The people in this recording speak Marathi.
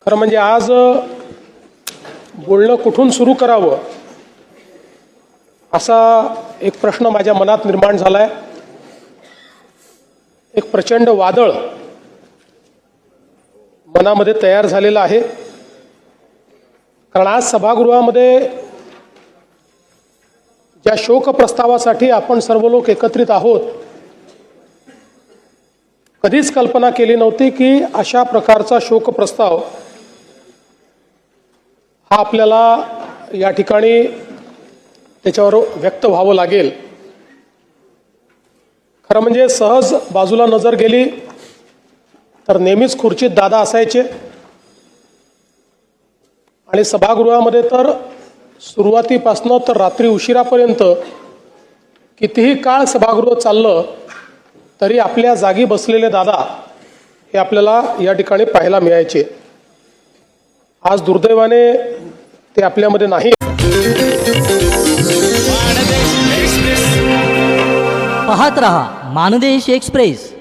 खरं म्हणजे आज बोलणं कुठून सुरू करावं असा एक प्रश्न माझ्या मनात निर्माण झालाय. एक प्रचंड वादळ मनामध्ये तयार झालेलं आहे. कारण आज सभागृहामध्ये ज्या शोक प्रस्तावासाठी आपण सर्व लोक एकत्रित आहोत, कधीच कल्पना केली नव्हती की अशा प्रकारचा शोक प्रस्ताव हा आपल्याला या ठिकाणी त्याच्यावर व्यक्त व्हावं लागेल. खरं म्हणजे सहज बाजूला नजर गेली तर नेहमीच खुर्चीत दादा असायचे आणि सभागृहामध्ये तर सुरुवातीपासनं तर रात्री उशिरापर्यंत कितीही काळ सभागृह चाललं तरी आपल्या जागी बसलेले दादा हे आपल्याला या ठिकाणी पाहायला मिळायचे. आज दुर्दैवाने ते आपल्यामध्ये नाही. पाहत रहा मानदेश एक्सप्रेस.